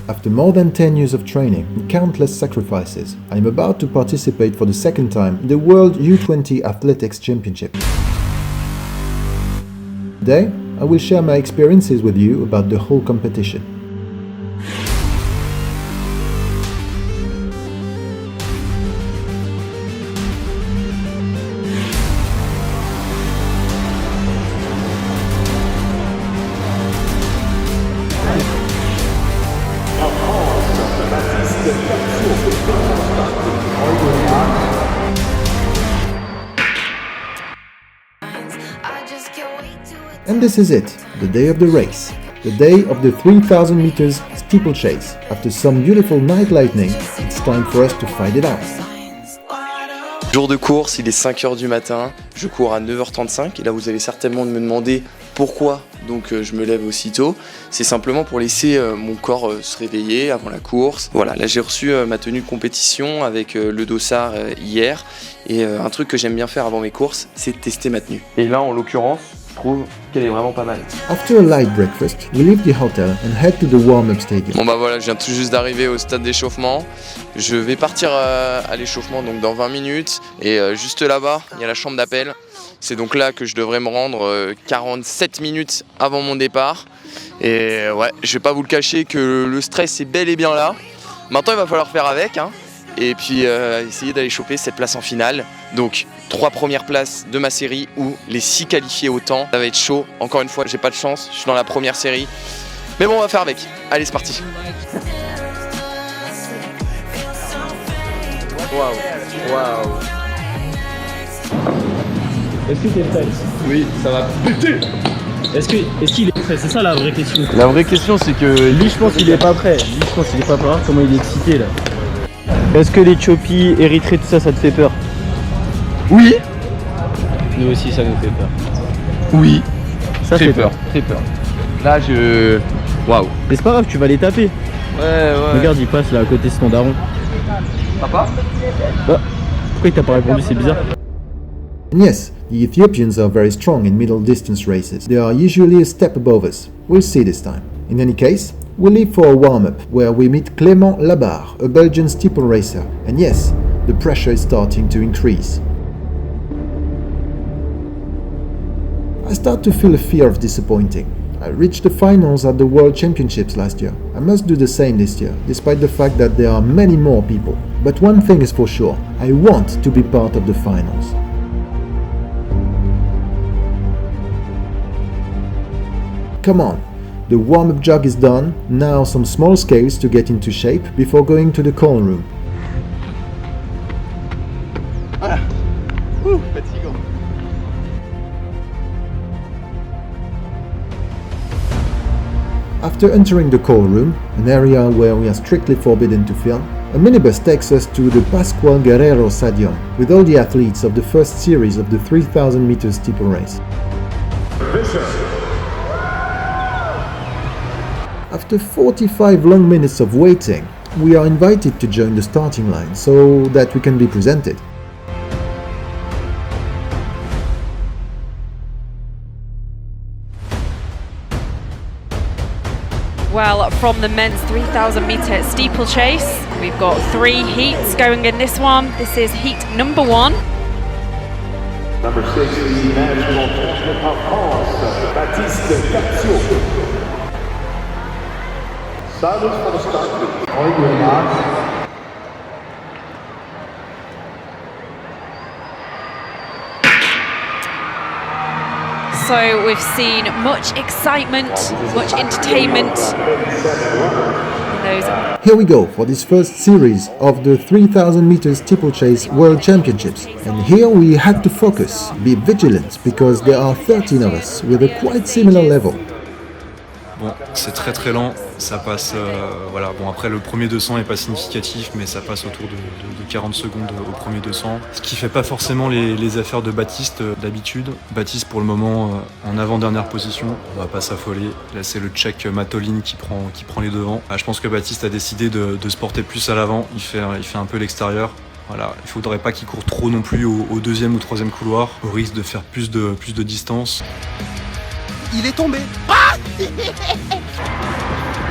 After more than 10 years of training and countless sacrifices, I am about to participate for the second time in the World U20 Athletics Championship. Today, I will share my experiences with you about the whole competition. And this is it, the day of the race, the day of the 3000 meters steeplechase. After some beautiful night lightning, it's time for us to fight it out. Jour de course, il est 5h du matin, je cours à 9h35 et là vous allez certainement me demander pourquoi donc je me lève aussitôt. C'est simplement pour laisser mon corps se réveiller avant la course. Voilà, là j'ai reçu ma tenue de compétition avec le dossard hier et un truc que j'aime bien faire avant mes courses, c'est de tester ma tenue. Et là en l'occurrence, je trouve qu'elle est vraiment pas mal. After a light breakfast, we leave the hotel and head to the warm-up stadium. Bon bah voilà, je viens tout juste d'arriver au stade d'échauffement. Je vais partir à l'échauffement donc dans 20 minutes et juste là-bas, il y a la chambre d'appel. C'est donc là que je devrais me rendre 47 minutes avant mon départ. Et ouais, je vais pas vous le cacher que le stress est bel et bien là. Maintenant, il va falloir faire avec, hein. Et puis essayer d'aller choper cette place en finale. Donc 3 premières places de ma série ou les 6 qualifiés au temps. Ça va être chaud, encore une fois j'ai pas de chance, je suis dans la première série. Mais bon on va faire avec, allez c'est parti. Waouh. Est-ce que t'es prêt? Oui, ça va. Est-ce qu'il est prêt? C'est ça la vraie question. La vraie question c'est que Lui je pense qu'il est pas prêt. Comment il est excité là. Est-ce que l'Éthiopie, Érythrée, tout ça, ça te fait peur? oui. Nous aussi ça nous fait peur. Oui. Ça fait peur. Très peur. Là je... Waouh. Mais c'est pas grave, tu vas les taper. Ouais. Regarde, il passe là à côté de son daron. Papa? Bah, pourquoi il t'a pas répondu? C'est bizarre. And yes, the Ethiopians are very strong in middle distance races. They are usually a step above us. We'll see this time. In any case, we leave for a warm-up where we meet Clément Labarre, a Belgian steeple racer. And yes, the pressure is starting to increase. I start to feel a fear of disappointing. I reached the finals at the World Championships last year. I must do the same this year, despite the fact that there are many more people. But one thing is for sure, I want to be part of the finals. Come on, the warm-up jog is done, now some small scales to get into shape before going to the call room. Voilà. Fatigant. After entering the call room, an area where we are strictly forbidden to film, a minibus takes us to the Pascual Guerrero Stadium with all the athletes of the first series of the 3000 meters steeple race. After 45 long minutes of waiting, we are invited to join the starting line so that we can be presented. Well, from the men's 3000 meter steeplechase, we've got 3 heats going in this one. This is heat number 1. Number 6, the national champion of France, Baptiste Capsio. Sidas for the start. On your mark. So we've seen much excitement, much entertainment in those. Here we go for this first series of the 3000 meters steeplechase World Championships. And here we had to focus, be vigilant, because there are 13 of us with a quite similar level. Bon, c'est très lent, ça passe, voilà, bon après le premier 200 n'est pas significatif, mais ça passe autour de 40 secondes au premier 200, ce qui fait pas forcément les affaires de Baptiste d'habitude. Baptiste pour le moment en avant-dernière position, on va pas s'affoler, là c'est le Tchèque Matolin qui prend les devants. Je pense que Baptiste a décidé de se porter plus à l'avant, il fait un peu l'extérieur. Voilà, il faudrait pas qu'il court trop non plus au deuxième ou troisième couloir, au risque de faire plus de distance. Il est tombé.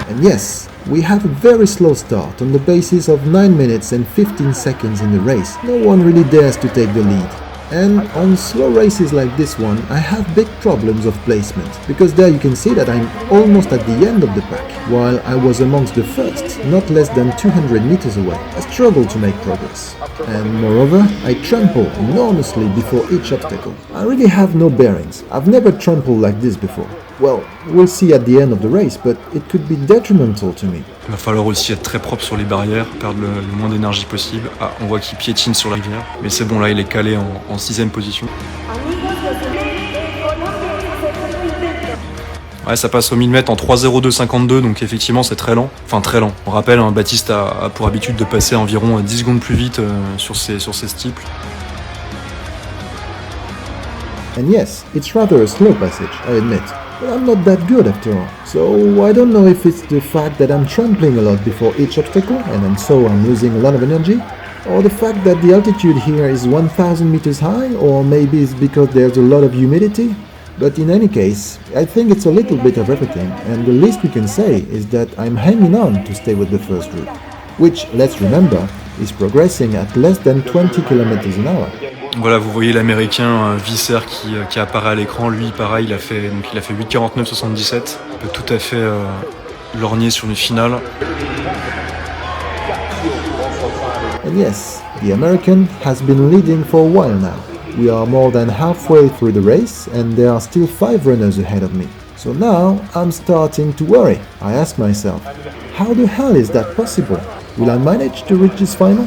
And yes, We have a very slow start on the basis of 9 minutes and 15 seconds in the race. No one really dares to take the lead. And on slow races like this one, I have big problems of placement, because there you can see that I'm almost at the end of the pack, while I was amongst the first, not less than 200 meters away. I struggle to make progress. And moreover, I trample enormously before each obstacle. I really have no bearings. I've never trampled like this before. Well, we'll see at the end of the race, but it could be detrimental to me. Il va falloir aussi être très propre sur les barrières, perdre le moins d'énergie possible. Ah, on voit qu'il piétine sur la rivière, mais c'est bon, là il est calé en 6ème position. Ouais, ça passe au 1000 mètres en 3:02,52, donc effectivement c'est très lent. Enfin très lent. On rappelle, hein, Baptiste a pour habitude de passer environ 10 secondes plus vite sur ses steeples. And yes, it's rather a slow passage, I admit. But I'm not that good after all. So I don't know if it's the fact that I'm trampling a lot before each obstacle and so I'm losing a lot of energy, or the fact that the altitude here is 1000 meters high, or maybe it's because there's a lot of humidity. But in any case, I think it's a little bit of everything, and the least we can say is that I'm hanging on to stay with the first group, which, let's remember, is progressing at less than 20 km an hour. Voilà, vous voyez l'américain Visser qui apparaît à l'écran. Lui, pareil, il a fait 8:49,77. Il peut tout à fait lorgner sur une finale. And yes, the American has been leading for a while now. We are more than halfway through the race and there are still 5 runners ahead of me. So now I'm starting to worry. I ask myself, how the hell is that possible? Will I manage to reach this final?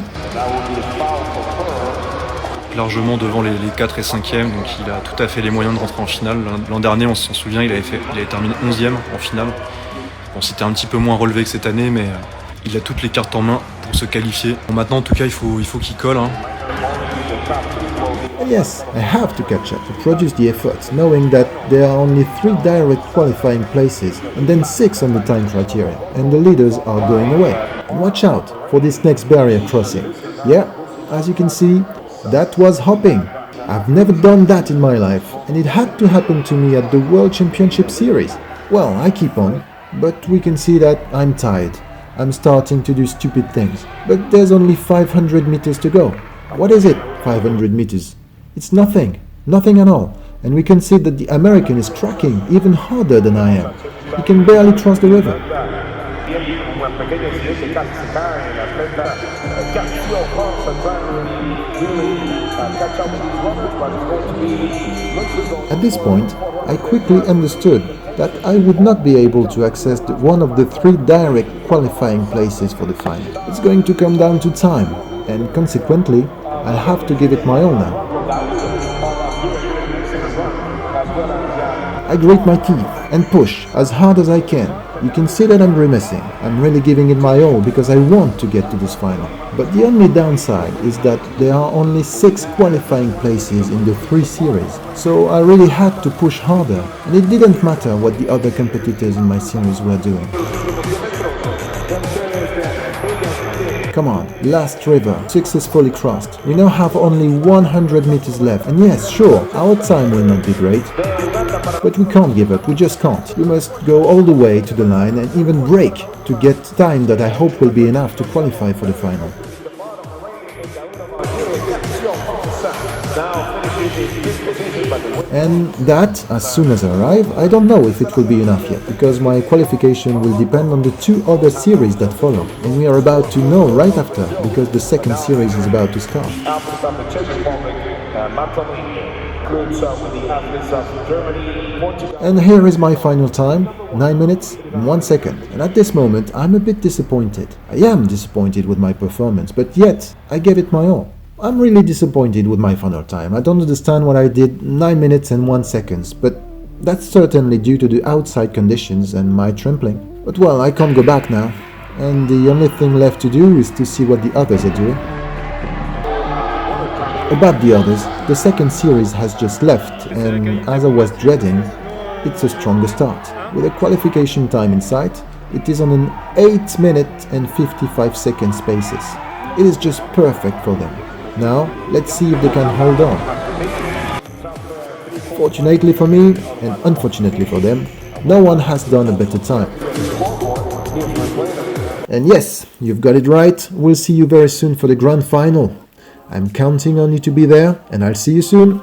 Largement devant les 4 et 5e, donc il a tout à fait les moyens de rentrer en finale. L'an dernier, on s'en souvient, il avait terminé 11e en finale. Bon, c'était un petit peu moins relevé que cette année, mais il a toutes les cartes en main pour se qualifier. Bon, maintenant, en tout cas, il faut qu'il colle. Hein. And yes, I have to catch up to produce the efforts, knowing that there are only 3 direct qualifying places and then 6 on the time criteria, and the leaders are going away. And watch out for this next barrier crossing. Yeah, as you can see, that was hopping. I've never done that in my life, and it had to happen to me at the World Championship series. Well, I keep on, but we can see that I'm tired. I'm starting to do stupid things. But there's only 500 meters to go. What is it, 500 meters? It's nothing. Nothing at all. And we can see that the American is tracking even harder than I am. He can barely cross the river. At this point, I quickly understood that I would not be able to access one of the 3 direct qualifying places for the final. It's going to come down to time, and consequently, I'll have to give it my all now. I grate my teeth and push as hard as I can. You can see that I'm grimacing. I'm really giving it my all because I want to get to this final. But the only downside is that there are only 6 qualifying places in the 3 series. So I really had to push harder, and it didn't matter what the other competitors in my series were doing. Come on, last river, successfully crossed. We now have only 100 meters left, and yes, sure, our time will not be great. But we can't give up, we just can't. We must go all the way to the line and even break to get time that I hope will be enough to qualify for the final. And that, as soon as I arrive, I don't know if it will be enough yet, because my qualification will depend on the 2 other series that follow, and we are about to know right after, because the second series is about to start. And here is my final time, 9 minutes and 1 second, and at this moment I'm a bit disappointed. I am disappointed with my performance, but yet I gave it my all. I'm really disappointed with my final time. I don't understand what I did 9 minutes and 1 second, but that's certainly due to the outside conditions and my trampling. But well, I can't go back now, and the only thing left to do is to see what the others are doing. About the others, the second series has just left, and as I was dreading, it's a stronger start. With a qualification time in sight, it is on an 8 minute and 55 second spaces. It is just perfect for them. Now, let's see if they can hold on. Fortunately for me, and unfortunately for them, no one has done a better time. And yes, you've got it right, we'll see you very soon for the grand final. I'm counting on you to be there, and I'll see you soon.